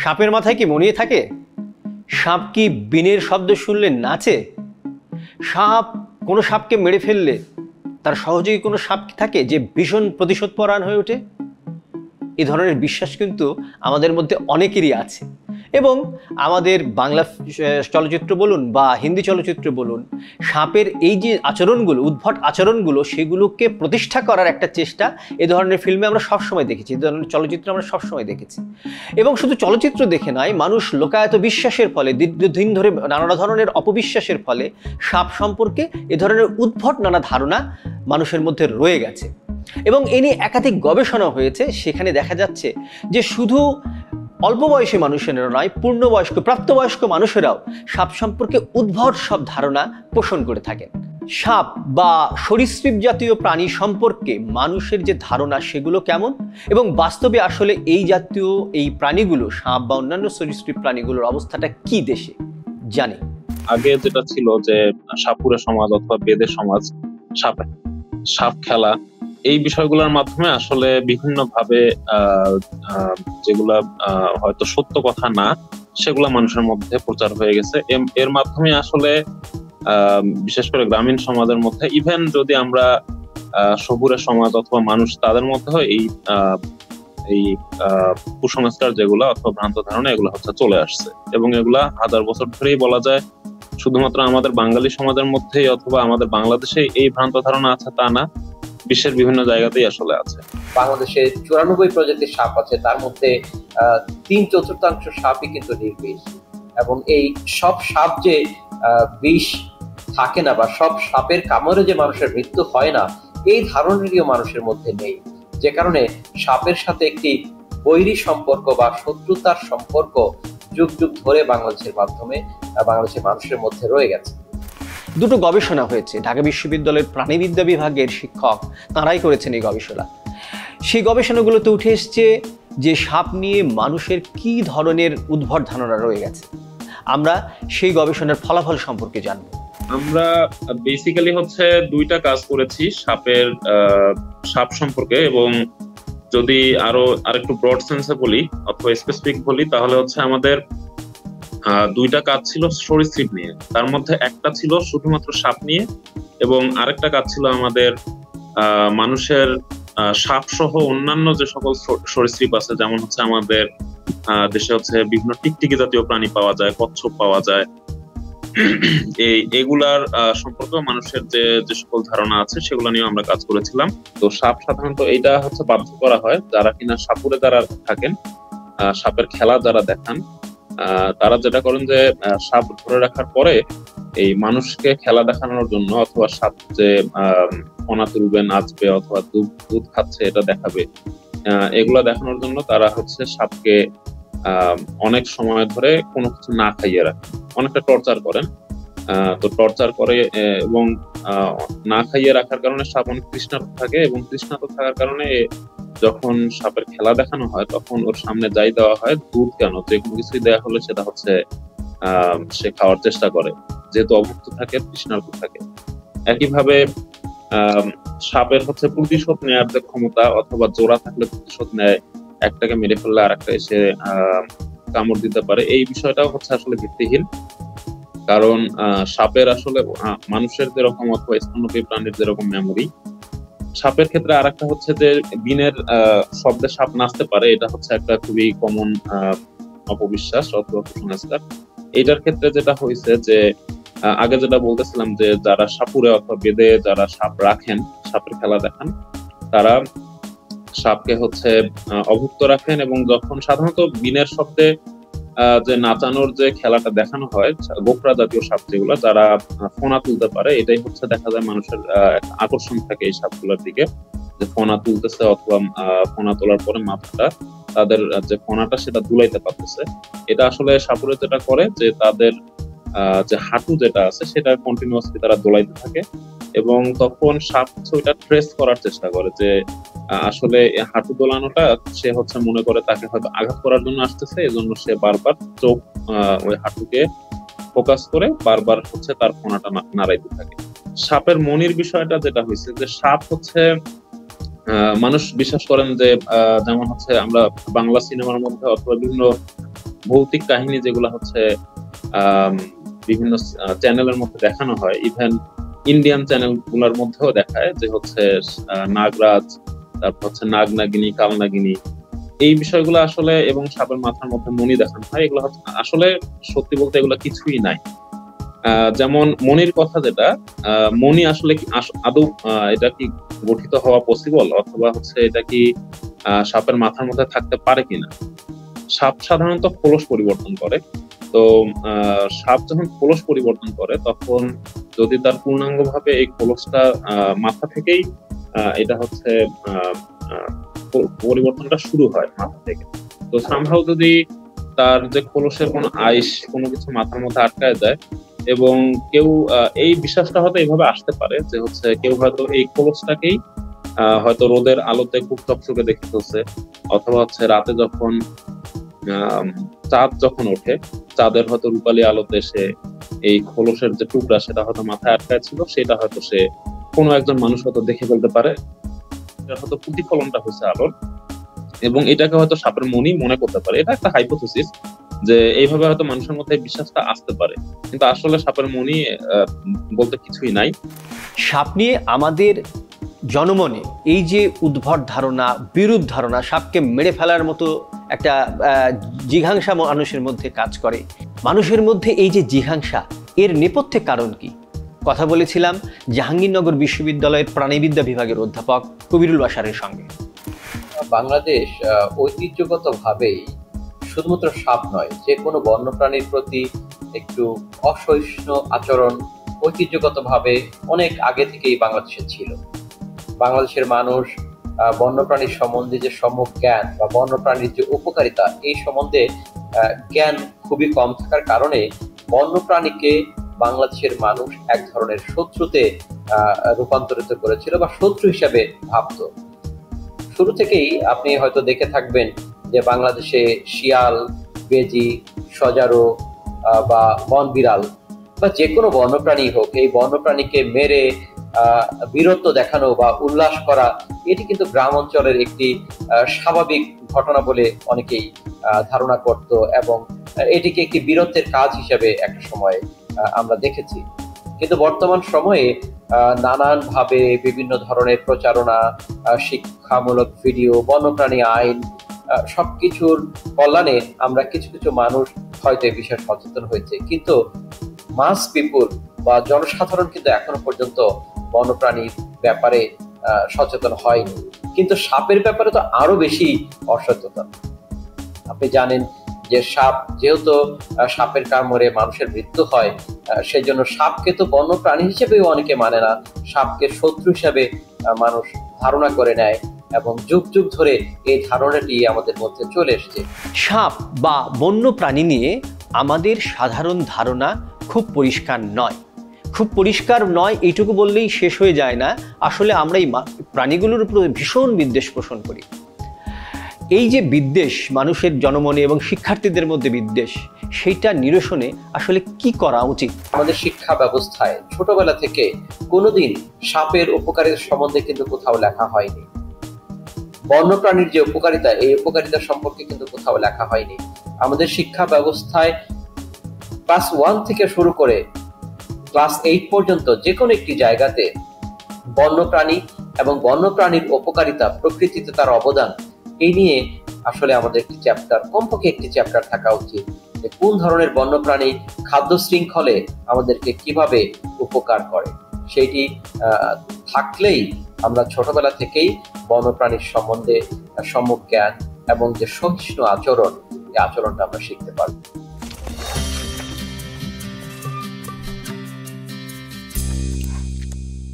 সাপের মাথায় কি মনিয়ে থাকে? সাপ কি বিনের শব্দ শুনলে নাচে? কোনো সাপকে মেরে ফেললে তার সহযোগী কোনো সাপ থাকে যে ভীষণ প্রতিশোধপরায়ণ হয়ে ওঠে? এই ধরনের বিশ্বাস কিন্তু আমাদের মধ্যে অনেকেরই আছে, এবং আমাদের বাংলা চলচ্চিত্র বলুন বা হিন্দি চলচ্চিত্র বলুন, সাপের এই যে আচরণগুলো, উদ্ভট আচরণগুলো, সেগুলোকে প্রতিষ্ঠা করার একটা চেষ্টা এ ধরনের ফিল্মে আমরা সবসময় দেখেছি, এ ধরনের চলচ্চিত্র আমরা সবসময় দেখেছি। এবং শুধু চলচ্চিত্র দেখে নয়, মানুষ লোকায়ত বিশ্বাসের ফলে, দীর্ঘদিন ধরে নানা ধরনের অপবিশ্বাসের ফলে সাপ সম্পর্কে এ ধরনের উদ্ভট নানা ধারণা মানুষের মধ্যে রয়ে গেছে। এবং এ নিয়ে একাধিক গবেষণা হয়েছে, সেখানে দেখা যাচ্ছে যে শুধু অল্প বয়সী মানুষেরা নয়, পূর্ণবয়স্ক প্রাপ্তবয়স্ক মানুষেরাও সাপ সম্পর্কে উদ্ভট সব ধারণা পোষণ করে থাকেন। সাপ বা সরীসৃপ জাতীয় প্রাণী সম্পর্কে মানুষের যে ধারণা, সেগুলো কেমন, এবং বাস্তবে আসলে এই জাতীয় এই প্রাণীগুলো, সাপ বা অন্যান্য সরীসৃপ প্রাণীগুলোর অবস্থাটা কি দেশে জানি। আগে যেটা ছিল যে সাপুরে সমাজ অথবা বেদে সমাজ, সাপ খেলা, এই বিষয়গুলোর মাধ্যমে আসলে বিভিন্ন ভাবে যেগুলা হয়তো সত্য কথা না, সেগুলা মানুষের মধ্যে প্রচার হয়ে গেছে। এর মাধ্যমে আসলে বিশেষ করে গ্রামীণ সমাজের মধ্যে, ইভেন যদি আমরা শহুরে সমাজ অথবা মানুষ, তাদের মধ্যে এই কুসংস্কার যেগুলা অথবা ভ্রান্ত ধারণা, এগুলো হচ্ছে চলে আসছে, এবং এগুলা হাজার বছর ধরেই বলা যায় শুধুমাত্র আমাদের বাঙালি সমাজের মধ্যেই অথবা আমাদের বাংলাদেশে এই ভ্রান্ত ধারণা আছে তা না, বিশ্বের বিভিন্ন জায়গাতেই আসলে আছে। বাংলাদেশে 94 প্রজাতির সাপ আছে, তার মধ্যে 3/4 সাপই কিন্তু নির্বিষ। এবং এই সব সাপ যে বিষ থাকে না, বা সব সাপের কামড়ে যে মানুষের মৃত্যু হয় না, এই ধারণাটিও মানুষের মধ্যে নেই, যে কারণে সাপের সাথে একটি বৈরী সম্পর্ক বা শত্রুতার সম্পর্ক যুগ যুগ ধরে বাংলাদেশের মানুষের মধ্যে রয়ে গেছে। দুটো গবেষণা হয়েছে, ঢাকা বিশ্ববিদ্যালয়ের প্রাণীবিদ্যা বিভাগের শিক্ষক তাঁরাই করেছেন এই গবেষণা। সেই গবেষণাগুলোতে উঠে এসছে যে সাপ নিয়ে মানুষের কি ধরনের উদ্ভট ধারণা রয়ে গেছে। আমরা সেই গবেষণার ফলাফল সম্পর্কে জানব। আমরা বেসিক্যালি হচ্ছে দুইটা কাজ করেছি সাপ সম্পর্কে, এবং যদি আরেকটু ব্রড সেন্সে বলি অথবা স্পেসিফিক বলি, তাহলে হচ্ছে আমাদের দুইটা কাজ ছিল সরীসৃপ নিয়ে। তার মধ্যে একটা ছিল শুধুমাত্র সাপ নিয়ে, এবং আরেকটা কাজ ছিল আমাদের মানুষের সাপ সহ অন্যান্য যে সকল সরীসৃপ আছে, যেমন হচ্ছে আমাদের দেশে হচ্ছে বিভিন্ন টিকটিকি জাতীয় প্রাণী পাওয়া যায়, কচ্ছপ পাওয়া যায়, এগুলার সম্পর্কে মানুষের যে সকল ধারণা আছে সেগুলো নিয়ে আমরা কাজ করেছিলাম। তো সাপ সাধারণত এইটা হচ্ছে বাধ্য করা হয়, যারা কিনা সাপুরে যারা থাকেন, সাপের খেলা যারা দেখান, তারা যেটা করেন যে সাপ ধরে রাখার পরে এই মানুষকে খেলা দেখানোর জন্য, অথবা সাপ যে ফনা তুলবে, নাচবে, অথবা দুধ খাচ্ছে এটা দেখাবে, এগুলা দেখানোর জন্য তারা হচ্ছে সাপকে অনেক সময় ধরে কোনো কিছু না খাইয়ে রাখে, অনেকটা টর্চার করেন। তো টর্চার করে এবং না খাইয়ে রাখার কারণে সাপ অনেক তৃষ্ণার্ত থাকে, এবং তৃষ্ণার্ত থাকার কারণে যখন সাপের খেলা দেখানো হয় তখন ওর সামনে যাই দেওয়া হয়, দুধ কেন যে কোনো কিছুই দেওয়া হলে সেটা হচ্ছে সে খাওয়ার চেষ্টা করে, যেহেতু অভুক্ত থাকে, তৃষ্ণার্ত থাকে। একইভাবে সাপের হচ্ছে প্রতিশোধ নেওয়ার যে ক্ষমতা, অথবা জোড়া থাকলে প্রতিশোধ নেয়, একটাকে মেরে ফেললে আর একটা এসে কামড় দিতে পারে, এই বিষয়টাও হচ্ছে আসলে ভিত্তিহীন। কারণ সাপের আসলে মানুষের যেরকম অথবা স্তন্যপায়ী প্রাণীর যেরকম মেমোরি, সাপের ক্ষেত্রে আর একটা হচ্ছে যে বিনের শব্দে সাপ নাচতে পারে, এটা হচ্ছে একটা খুবই কমন অপবিশ্বাস অথবা কুসংস্কার। এইটার ক্ষেত্রে যেটা হয়েছে যে আগে যেটা বলতেছিলাম যে যারা সাপুরে অথবা বেদে যারা সাপ রাখেন, সাপের খেলা দেখান, তারা সাপকে হচ্ছে অভুক্ত রাখেন, এবং যখন সাধারণত বিনের শব্দে যে নাচানোর যে খেলাটা দেখানো হয়, গোকরা জাতীয় সাপ যেগুলো, যারা ফোনা তুলতে পারে, এটাই হচ্ছে দেখা যায় মানুষের আকর্ষণ থাকে এই সাপগুলোর দিকে, যে ফোনা তুলতেছে অথবা ফোনা তোলার পরে মাথাটা, তাদের যে ফোনাটা সেটা দুলাইতে পারতেছে। এটা আসলে সাপুরে যেটা করে যে তাদের যে হাঁটু যেটা আছে সেটা কন্টিনিউয়াসলি তারা দোলাইতে থাকে, এবং তখন সাপ হচ্ছে ওইটা ট্রেস করার চেষ্টা করে যে আসলে হাঁটু দোলানোটা সে হচ্ছে মনে করে তাকে হয়তো আঘাত করার জন্য আসতেছে, এজন্য সে বারবার চোখ ওই হাঁটুকে ফোকাস করে বারবার হচ্ছে তার ফোনাটা নাড়াইতে থাকে। সাপের মনির বিষয়টা যেটা হয়েছে যে সাপ হচ্ছে মানুষ বিশ্বাস করেন যে যেমন হচ্ছে আমরা বাংলা সিনেমার মধ্যে অথবা বিভিন্ন ভৌতিক কাহিনী যেগুলো হচ্ছে বিভিন্ন চ্যানেলের মধ্যে দেখানো হয়, ইভেন ইন্ডিয়ান চ্যানেল গুলোর মধ্যেও দেখায় যে হচ্ছে নাগরাজ, তারপর হচ্ছে নাগনাগিনী, কালনাগিনী, এই বিষয়গুলো আসলে, এবং সাপের মাথার মধ্যে মণি দেখানো হয়, এগুলো আসলে সত্যি বলতে এগুলো কিছুই নাই। যেমন মণির কথা, যেটা মণি আসলে কি আদৌ এটা কি গঠিত হওয়া পসিবল, অথবা হচ্ছে এটা কি সাপের মাথার মধ্যে থাকতে পারে কিনা? সাপ সাধারণত খোলস পরিবর্তন করে। তো সাপ যখন খোলস পরিবর্তন করে, তখন যদি তার পূর্ণাঙ্গ ভাবে এই খোলসটা মাথা থেকেই এটা হচ্ছে পরিবর্তনটা শুরু হয় মাথা থেকে, তো সামহাও যদি তার যে খোলসের কোনো আইস কোনো কিছু মাথার মধ্যে আটকায় যায়, এবং কেউ এই বিশ্বাসটা হয়তো এইভাবে আসতে পারে যে হচ্ছে কেউ হয়তো এই খোলসটাকেই হয়তো রোদের আলোতে খুব চকচকে দেখে ফেলছে, অথবা হচ্ছে রাতে যখন চাঁদ যখন ওঠে, চাঁদের হয়তো রূপালী আলোতে সে এই খোলসের যে টুকরা সেটা হয়তো মাথায় আটকায় ছিল, সেটা হয়তো সে কোনো একজন মানুষ হয়তো দেখে ফেলতে পারে, হয়তো প্রতিফলনটা হচ্ছে আলোর, এবং এটাকে হয়তো সাপের মণি মনে করতে পারে। এটা একটা হাইপোথেসিস যে এইভাবে হয়তো মানুষের মধ্যে বিশ্বাসটা আসতে পারে, কিন্তু আসলে সাপের মণি বলতে কিছুই নাই। সাপ নিয়ে আমাদের জনমনে এই যে উদ্ভট ধারণা, বিরূপ ধারণা, সাপকে মেরে ফেলার মতো একটা জিঘাংসা মানুষের মধ্যে কাজ করে, মানুষের মধ্যে এই যে জিঘাংসা, এর নেপথ্যে কারণ কি? কথা বলেছিলাম জাহাঙ্গীরনগর বিশ্ববিদ্যালয়ের প্রাণীবিদ্যা বিভাগের অধ্যাপক কবিরুল বাশারের সঙ্গে। বাংলাদেশ ঐতিহ্যগতভাবেই শুধুমাত্র সাপ নয়, যে কোনো বন্যপ্রাণীর প্রতি একটু অসহিষ্ণু আচরণ ঐতিহ্যগতভাবে অনেক আগে থেকেই বাংলাদেশে ছিল। বাংলাদেশের মানুষ বন্যপ্রাণীর সম্বন্ধে যে সম্যক জ্ঞান বা বন্যপ্রাণীর যে উপকারিতা, এই সম্বন্ধে জ্ঞান খুবই কম থাকার কারণে বন্যপ্রাণীকে বাংলাদেশের মানুষ এক ধরনের শত্রুতে রূপান্তরিত করেছিল বা শত্রু হিসাবে ভাবত। শুরু থেকেই আপনি হয়তো দেখে থাকবেন যে বাংলাদেশে শিয়াল, বেজি, সজারু বা বন বিড়াল বা যে কোনো বন্যপ্রাণী হোক, এই বন্যপ্রাণীকে মেরে বীরত্ব দেখানো বা উল্লাস করা, এটি কিন্তু গ্রাম অঞ্চলের একটি স্বাভাবিক ঘটনা বলে অনেকেই ধারণা করত, এবং এটিকে একটি বীরত্বের কাজ হিসেবে একটা সময় আমরা দেখেছি। কিন্তু বর্তমান সময়ে নানান ভাবে বিভিন্ন ধরনের প্রচারণা, শিক্ষামূলক ভিডিও, বন্যপ্রাণী আইন, সবকিছুর কল্যাণে আমরা কিছু কিছু মানুষ হয়তো এই বিষয়ে সচেতন হয়েছে, কিন্তু মাস পিপুল বা জনসাধারণ কিন্তু এখনো পর্যন্ত বন্যপ্রাণীর ব্যাপারে সচেতন হয়নি। কিন্তু সাপের ব্যাপারে তো আরো বেশি অসচেতন। আপনি জানেন যে সাপ, যেহেতু সাপের কামড়ে মানুষের মৃত্যু হয়, সেই জন্য সাপকে তো বন্যপ্রাণী হিসেবেও অনেকে মানে না, সাপকে শত্রু হিসেবে মানুষ ধারণা করে নেয়, এবং যুগ যুগ ধরে এই ধারণাটি আমাদের মধ্যে চলে এসেছে। সাপ বা বন্য প্রাণী নিয়ে আমাদের সাধারণ ধারণা খুব পরিষ্কার নয়। খুব পরিষ্কার নয় এইটুকু বললেই শেষ হয়ে যায় না, আসলে আমরা এই প্রাণীগুলোর উপর ভীষণ বিদ্বেষ পোষণ করি। এই যে বিদ্বেষ, মানুষের জনমনে এবং শিক্ষার্থীদের মধ্যে বিদ্বেষ, সেইটা নিরসনে আসলে কি করা উচিত? আমাদের শিক্ষা ব্যবস্থায় ছোটবেলা থেকে কোনোদিন সাপের উপকারিতা সম্বন্ধে কিন্তু কোথাও লেখা হয়নি। বন্যপ্রাণীর যে উপকারিতা, এই উপকারিতা সম্পর্কে কিন্তু কোথাও লেখা হয়নি। আমাদের শিক্ষা ব্যবস্থায় ক্লাস 1 থেকে শুরু করে ক্লাস 8 পর্যন্ত যে কোনো একটি জায়গাতে বন্যপ্রাণী এবং বন্যপ্রাণীর উপকারিতা, প্রকৃতিতে তার অবদান, এই নিয়ে আসলে আমাদের একটি চ্যাপ্টার, কমপক্ষে একটি চ্যাপ্টার থাকা উচিত, যে কোন ধরনের বন্যপ্রাণী খাদ্য শৃঙ্খলে আমাদেরকে কিভাবে উপকার করে। সেইটি থাকলেই আমরা ছোটবেলা থেকেই বন্যপ্রাণীর সম্বন্ধে সম্যক জ্ঞান এবং যে সহিষ্ণু আচরণ, এই আচরণটা আমরা শিখতে পারবো।